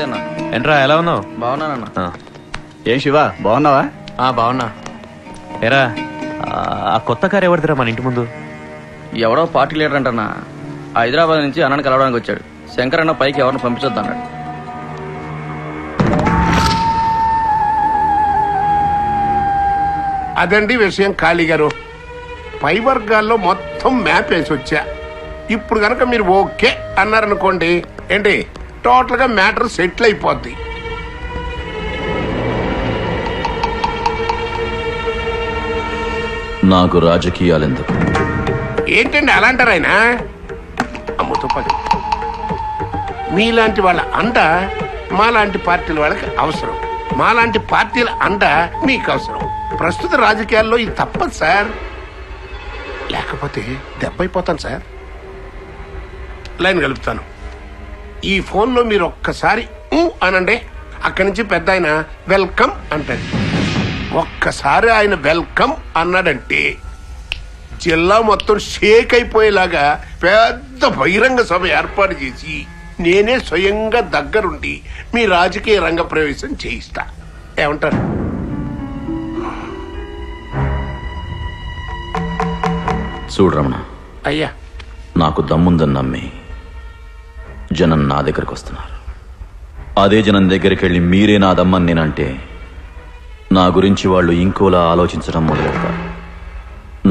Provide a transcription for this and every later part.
నమస్తే అన్న. ఏంట్రా ఎలా ఉన్నావు? బాగున్నానన్న. ఏం శివ బాగున్నావా? బాగున్నా. ఏరా ఆ కొత్త కారు ఎవరిదిరా మన ఇంటి ముందు? ఎవడో పార్టీ లీడర్ అంటన్నా, హైదరాబాద్ నుంచి అన్నని కలవడానికి వచ్చాడు. శంకర్ అన్న పైకి ఎవరిని పంపించొద్దు అన్నాడు. అదండి విషయం. ఖాళీ గారు పై వర్గాల్లో మొత్తం మ్యాప్ వేసి వచ్చా. ఇప్పుడు కనుక మీరు ఓకే అన్నారనుకోండి, ఏంటి టోటల్ గా మ్యాటర్ సెటిల్ అయిపోద్ది. నాకు రాజకీయాలెందుకు? ఏంటండి అలా అంటారు ఆయన? అమ్ముతో పది మీలాంటి వాళ్ళ అండ మాలాంటి పార్టీల వాళ్ళకి అవసరం, మాలాంటి పార్టీల అండ మీకు అవసరం. ప్రస్తుత రాజకీయాల్లో ఇది తప్పదు సార్, లేకపోతే దెబ్బైపోతాను సార్. లైన్ కలుపుతాను. ఈ ఫోన్లో మీరు ఒక్కసారి అనండి, అక్కడి నుంచి పెద్ద ఆయన వెల్కమ్ అంటాడు. ఒక్కసారి ఆయన వెల్కమ్ అన్నాడంటే జిల్లా మొత్తం షేక్ అయిపోయేలాగా పెద్ద బహిరంగ సభ ఏర్పాటు చేసి నేనే స్వయంగా దగ్గరుండి మీ రాజకీయ రంగ ప్రవేశం చేయిస్తా. ఏమంటారు? చూడు రమణ, అయ్యా, నాకు దమ్ముందని నమ్మి జనం నా దగ్గరికి వస్తున్నారు. అదే జనం దగ్గరికి వెళ్ళి మీరే నా దమ్మని నేనంటే నా గురించి వాళ్ళు ఇంకోలా ఆలోచించడం మొదలెడతారు.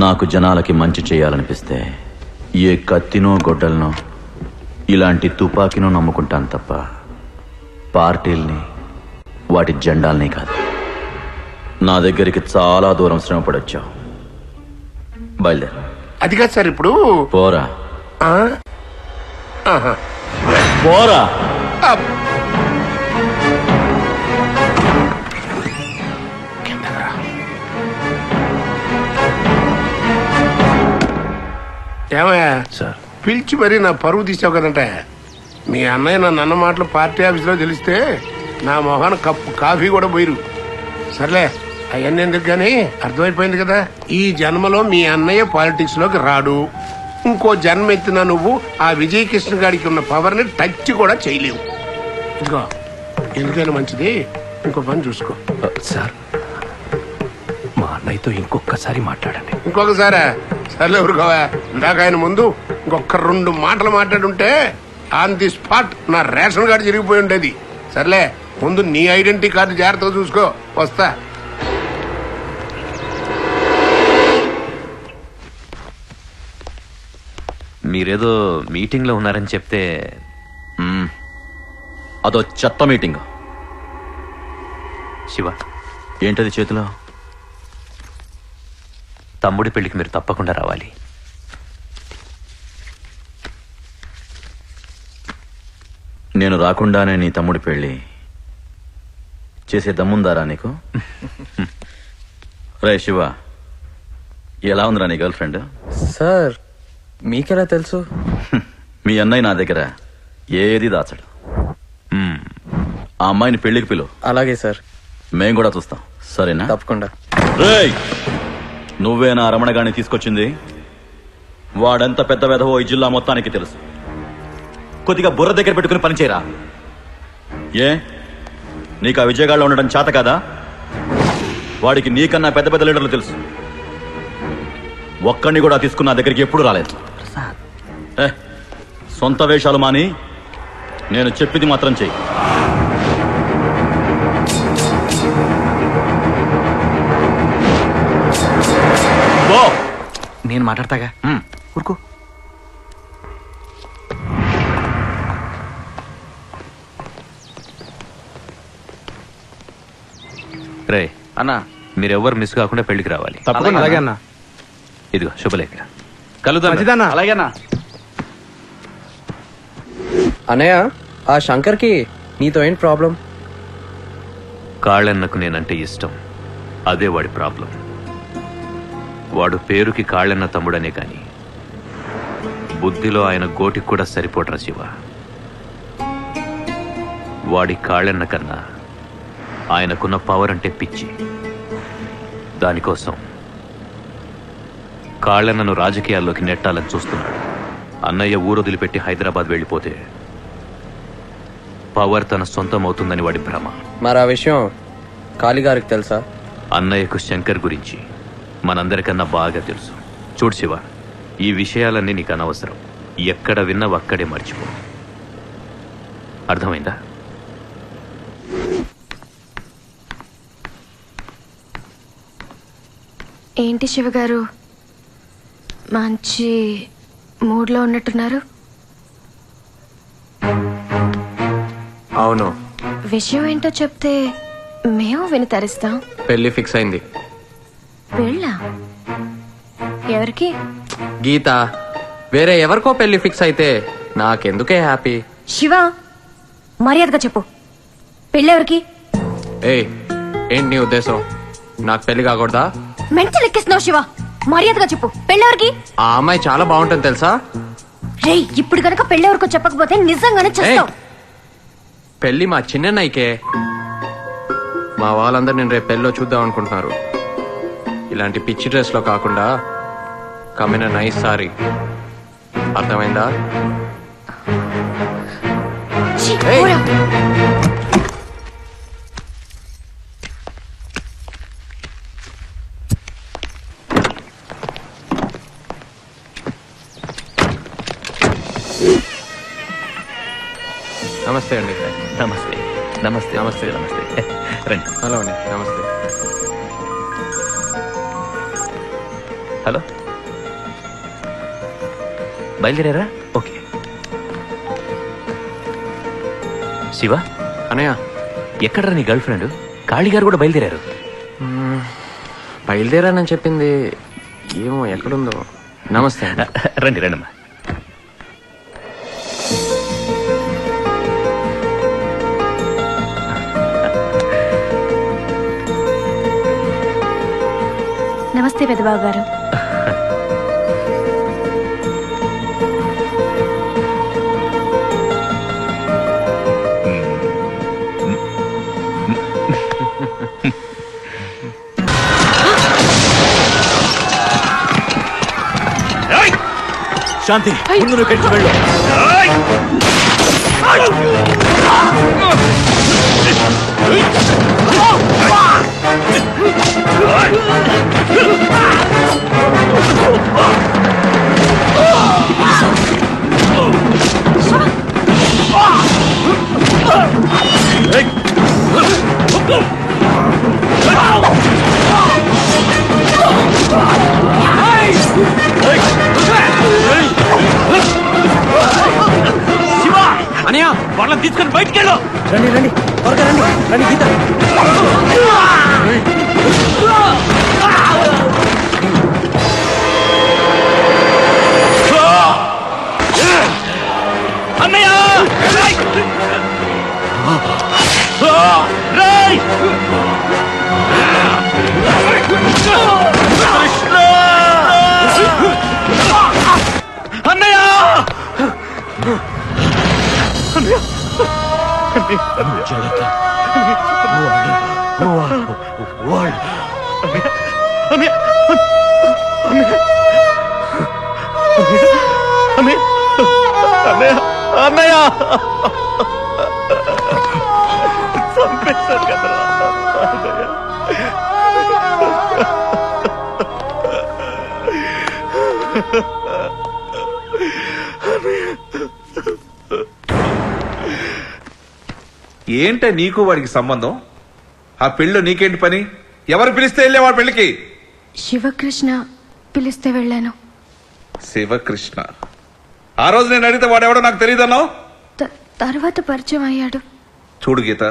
నాకు జనాలకి మంచి చేయాలనిపిస్తే ఏ కత్తినో గొడ్డలనో ఇలాంటి తుపాకీనో నమ్ముకుంటాను తప్ప పార్టీల్ని వాటి జెండాల్ని కాదు. నా దగ్గరికి చాలా దూరం శ్రమపడొచ్చావు. బయలుదేరు. అది కాదు సార్. ఇప్పుడు పోరా. ఆహా. పోరా. ఏమయ్యా సార్, పిలిచి మరీ నా పరువు తీసావు కదంటే. మీ అన్నయ్య నన్ను అన్న మాటలు పార్టీ ఆఫీసులో తెలిస్తే నా మొహాన కప్పు కాఫీ కూడా పోయిరు. సర్లే అవన్నీ ఎందుకు కానీ అర్థమైపోయింది కదా. ఈ జన్మలో మీ అన్నయ్య పాలిటిక్స్ లోకి రాడు. ఇంకో జన్మ ఎత్తిన నువ్వు ఆ విజయకృష్ణ గారికి ఉన్న పవర్ ని టచ్ కూడా చేయలేవు. ఇదిగో ఎందుకైనా మంచిది ఇంకో పని చూసుకో. సార్ మా అన్నయ్యతో ఇంకొకసారి మాట్లాడండి. ఇంకొకసారా? సర్లే ఊరుకోవా. ఇందాక ఆయన ముందు ఇంకొక 2 మాటలు మాట్లాడుంటే ఆన్ ది స్పాట్ నా రేషన్ కార్డు జరిగిపోయి ఉండేది. సర్లే ముందు నీ ఐడెంటిటీ కార్డు జాగ్రత్తగా చూసుకో. వస్తా. మీరేదో మీటింగ్ లో ఉన్నారని చెప్తే అదో చెత్త మీటింగ్. శివ, ఏంటది చేతిలో? తమ్ముడి పెళ్లికి మీరు తప్పకుండా రావాలి. నేను రాకుండానే నీ తమ్ముడి పెళ్లి చేసే దమ్ముందారా నీకు? రే శివ, ఎలా ఉందిరా నీ గర్ల్ ఫ్రెండ్? సార్ మీకెలా తెలుసు? మీ అన్నయ్య నా దగ్గర ఏది దాచడు. ఆ అమ్మాయిని పెళ్లికి పిలువు. అలాగే సార్. మేం కూడా చూస్తాం, సరేనా? తప్పకుండా. రేయ్, నువ్వేనా రమణగాన్ని తీసుకొచ్చింది? వాడెంత పెద్ద వెధవో ఈ జిల్లా మొత్తానికి తెలుసు. కొద్దిగా బుర్ర దగ్గర పెట్టుకుని పనిచేయరా. ఏ నీకు ఆ విజయగాళ్ళు ఉండడం చేత కదా? వాడికి నీకన్నా పెద్ద పెద్ద లీడర్లు తెలుసు. ఒక్కడిని కూడా తీసుకున్న దగ్గరికి ఎప్పుడు రాలేదు. సొంత వేషాలు మాని నేను చెప్పింది మాత్రం చెయ్యి. నేను మాట్లాడతాగా. ఊరుకో. రే అన్నా, మీరెవ్వరు మిస్ కాకుండా పెళ్లికి రావాలి. తప్పకుండా. అలాగే అన్నా. ఇదిగో శుభలేఖ. కలుద్దాం. అలాగేనా అన్నయ్య? ఆ శంకర్కి నీతో ఏంటి ప్రాబ్లం? కాళ్ళన్నకు నేనంటే ఇష్టం, అదే వాడి ప్రాబ్లం. వాడు పేరుకి కాళ్ళన్న తమ్ముడనే కాని బుద్ధిలో ఆయన గోటికి కూడా సరిపోటరా శివ. వాడి కాళ్ళన్న కన్నా ఆయనకున్న పవర్ అంటే పిచ్చి. దానికోసం కాళ్ళన్నను రాజకీయాల్లోకి నెట్టాలని చూస్తున్నాడు. అన్నయ్య ఊరు వదిలిపెట్టి హైదరాబాద్ వెళ్ళిపోతే పవర్ తన సొంతం అవుతుందని వాడి భ్రమ. మరి ఆ విషయం కాళీగారికి తెలుసా? అన్నయ్యకు శంకర్ గురించి మనందరికన్నా బాగా తెలుసు. చూడు శివ, ఈ విషయాలన్నీ నీకు అనవసరం. ఎక్కడ విన్నావు అక్కడే మర్చిపో. అర్థమైందా? ఏంటి శివగారు, మంచి మూడ్లో ఉన్నట్టున్నారు? అవును, విషయం ఏంటో చెప్తే మేము విని తరిస్తాం. పెళ్లి ఫిక్స్ అయింది. పెళ్ళా? ఎవరికి? గీత, వేరే ఎవరికో పెళ్లి ఫిక్స్ అయితే నాకెందుకే హ్యాపీ. శివ, మర్యాదగా చెప్పు, పెళ్ళెవరికి? ఏయ్, ఏంటి నీ ఉద్దేశం? నాకు పెళ్లి కాకూడదా? మెంటల్ ఎక్కిస్తున్నావు శివ, మర్యాదగా చెప్పు, పెళ్ళెవరికి? ఆ అమ్మాయి చాలా బాగుంటుంది తెలుసా? రేయ్, ఇప్పుడు గనక పెళ్ళెవరికో చెప్పకపోతే నిజంగానే చేస్తావు. పెళ్లి మా చిన్నన్నయ్యకే. మా వాళ్ళందరూ నేను రేపు పెళ్ళిలో చూద్దాం అనుకుంటున్నారు. ఇలాంటి పిచ్చి డ్రెస్ లో కాకుండా కమిన నైస్ సారీ. అర్థమైందా? ఛీ, ఏయ్. పోరా. నమస్తే అండి. నమస్తే నమస్తే నమస్తే. నమస్తే. రండి. హలో అండి. నమస్తే. హలో, బయలుదేరారా? ఓకే. శివ, అనయ్య, ఎక్కడరా నీ గర్ల్ ఫ్రెండ్? కాళీగారు కూడా బయలుదేరారు. బయలుదేరానని చెప్పింది. ఏమో ఎక్కడుందో. నమస్తే అండి. రండి రండమ్మా. నమస్తే పెద్దబాబు గారు. శాంతి, ముందు నువ్వు కలిసి వెళ్ళు. అనయ్య, వాళ్ళని తీసుకొని బయటికి వెళ్ళు. రండి రండి, త్వరగా రండి. రండి గీత. అన్నయ్య! రేయ్! కృష్ణ! అన్నయ్య! అన్నయ్య! చంపేశారు కదా ఏంటే నీకు వాడికి సంబంధం? ఆ పెళ్ళిలో నీకేంటి పని? ఎవరు పిలిస్తే వెళ్ళే వాడి పెళ్ళికి? శివకృష్ణ పిలిస్తే వెళ్ళాను. శివకృష్ణ? ఆ రోజు నేను అడిగితే వాడెవడో నాకు తెలియదన్నావు. తర్వాత పరిచయం అయ్యాడు. చూడు గీత,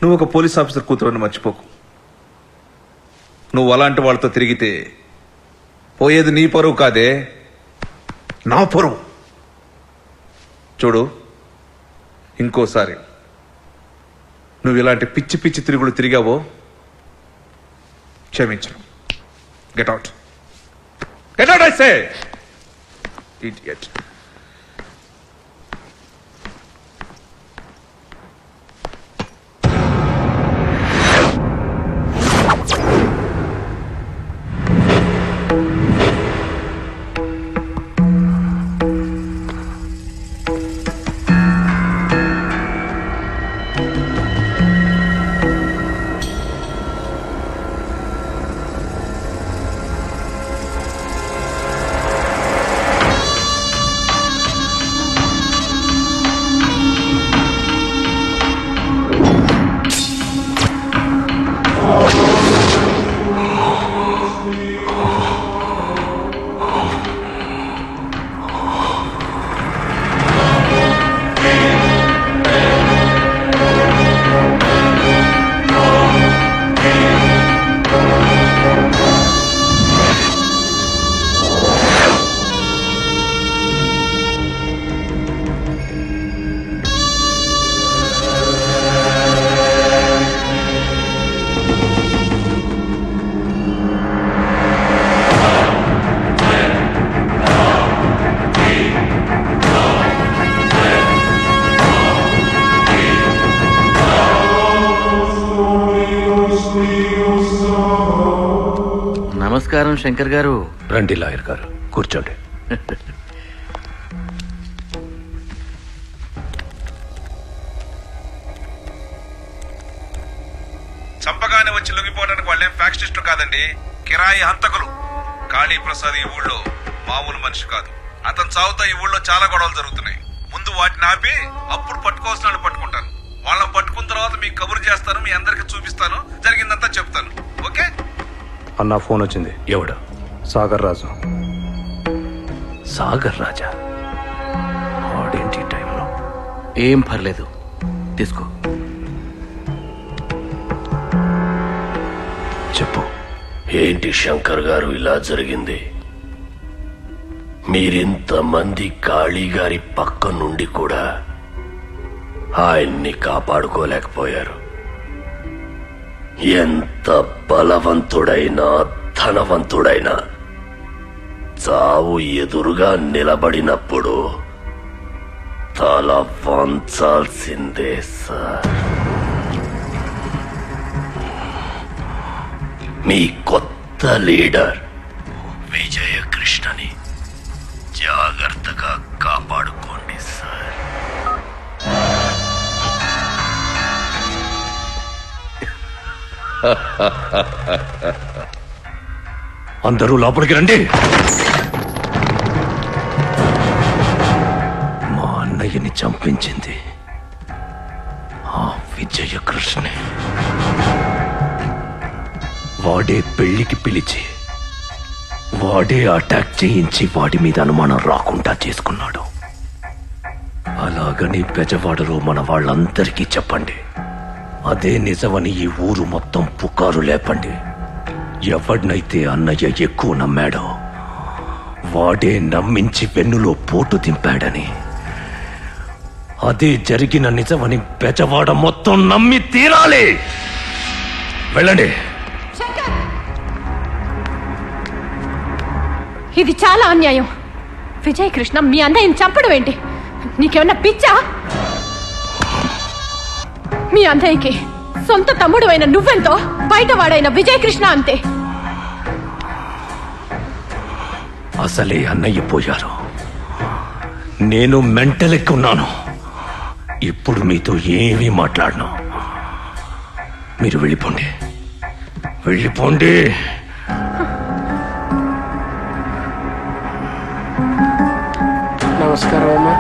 నువ్వు ఒక పోలీస్ ఆఫీసర్ కూతురని మర్చిపోకు. నువ్వు అలాంటి వాళ్ళతో తిరిగితే పోయేది నీ పరువు కాదే, నా పరువు. చూడు, ఇంకోసారి నువ్వు ఇలాంటి పిచ్చి పిచ్చి తిరుగులు తిరిగావో క్షమించను. Get out. Get out I say. Idiot. ప్రకారం శంకర్ గారు రండి లాయర్ గారు కూర్చోండి. చంపగానే వచ్చి లొంగిపోవడానికి వాళ్ళేం ఫ్యాక్షనిస్టులు కాదండి, కిరాయి హంతకులు. కాళీ ప్రసాద్ ఈ ఊళ్ళో మామూలు మనిషి కాదు. అతను చావుతా ఈ ఊళ్ళో చాలా గొడవలు జరుగుతున్నాయి. ముందు వాటిని ఆపి అప్పుడు పట్టుకోవాల్సిన వాళ్ళు పట్టుకుంటాను. వాళ్ళని పట్టుకున్న తర్వాత మీకు కబురు చేస్తాను, మీ అందరికి చూపిస్తాను, జరిగిందంతా చెప్తాను. ఓకే? అన్న ఫోన్ వచ్చింది. ఎవడు? సాగర్ రాజు. సాగర్ రాజా? వాడేంటి టైంలో? ఏం పర్లేదు, తీసుకో. చెప్పు. ఏంటి శంకర్ గారు ఇలా జరిగింది? మీరింతమంది కాళీ గారి పక్క నుండి కూడా ఆయన్ని కాపాడుకోలేకపోయారు. ఎంత బలవంతుడైనా ధనవంతుడైనా చావు ఎదురుగా నిలబడినప్పుడు తల వంచాల్సిందే సార్. మీ కొత్త లీడర్ విజయకృష్ణని జాగ్రత్తగా కాపాడుకోండి సార్. అందరూ లోపలికి రండి. మా అన్నయ్యని చంపించింది ఆ విజయకృష్ణే. వాడే పెళ్లికి పిలిచి వాడే అటాక్ చేయించి వాడి మీద అనుమానం రాకుండా చేసుకున్నాడు. అలాగని బెజవాడలో మన వాళ్ళందరికీ చెప్పండి. అదే నిజమని ఈ ఊరు మొత్తం పుకారు లేపండి. ఎవడినైతే అన్నయ్య ఎక్కువ నమ్మాడో వాడే నమ్మించి వెన్నులో పోటు దింపాడని, అదే జరిగిన నిజమని బెజవాడ మొత్తం నమ్మి తీరాలి. వెళ్ళండి. ఇది చాలా అన్యాయం. విజయకృష్ణ మీ అన్నయ్యని చంపడం ఏంటి? నీకేమన్నా పిచ్చా? మీ అన్నయ్యకి సొంత తమ్ముడు అయిన నువ్వెంతో, బయటవాడైన విజయకృష్ణ అంతే. అసలే అన్నయ్య పోయారు. నేను మెంటలెక్కున్నాను. ఇప్పుడు మీతో ఏమీ మాట్లాడను. మీరు వెళ్ళిపోండి, వెళ్ళిపోండి. నమస్కారం అమ్మా.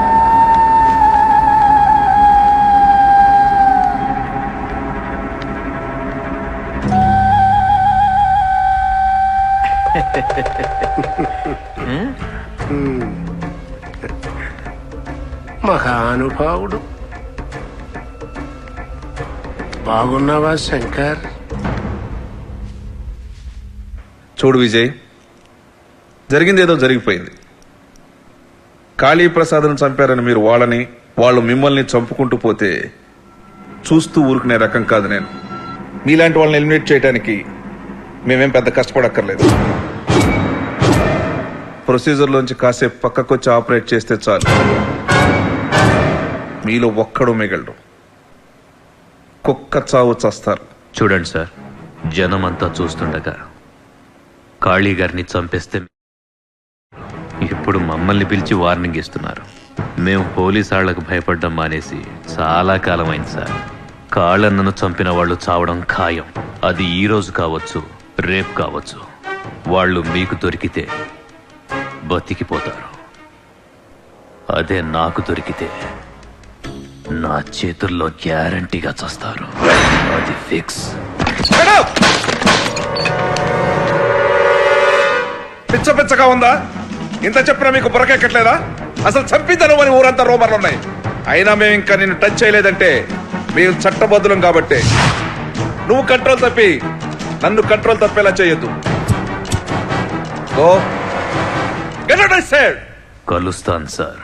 మహానుభావుడు. బాగున్నావా శంకర్? చూడు విజయ్, జరిగిందేదో జరిగిపోయింది. కాళీప్రసాద్ను చంపారని మీరు వాళ్ళని, వాళ్ళు మిమ్మల్ని చంపుకుంటూ పోతే చూస్తూ ఊరుకునే రకం కాదు నేను. మీలాంటి వాళ్ళని ఎలిమినేట్ చేయడానికి మేమేం పెద్ద కష్టపడక్కర్లేదు. ప్రొసీజర్లోంచి కాసేపు పక్కకొచ్చి ఆపరేట్ చేస్తే చాలు, మీలో ఒక్కడు మిగలడు. కుక్క చావు చస్తారు. చూడండి సార్, జనమంతా చూస్తుండగా కాళీ గారిని చంపేస్తే ఇప్పుడు మమ్మల్ని పిలిచి వార్నింగ్ ఇస్తున్నారు. మేము పోలీసు వాళ్లకు భయపడడం మానేసి చాలా కాలం అయింది సార్. కాళ్ళన్నను చంపిన వాళ్ళు చావడం ఖాయం. అది ఈ రోజు కావచ్చు, రేపు కావచ్చు. వాళ్ళు మీకు దొరికితే బతికిపోతారు. అదే నాకు దొరికితే నా చేతుల్లో గ్యారంటీగా చస్తారు. అది ఫిక్స్. పిచ్చ పిచ్చగా ఉందా? ఇంత చెప్పినా మీకు బుర్రకెక్కట్లేదా? అసలు చంపిద్దను అని ఊరంతా రూమర్లు ఉన్నాయి. అయినా మేము ఇంకా నిన్ను టచ్ చేయలేదంటే మేము చట్టబద్ధులం కాబట్టి. నువ్వు కంట్రోల్ తప్పి నన్ను కంట్రోల్ తప్పేలా చేయొద్దు. కలుస్తాను సార్.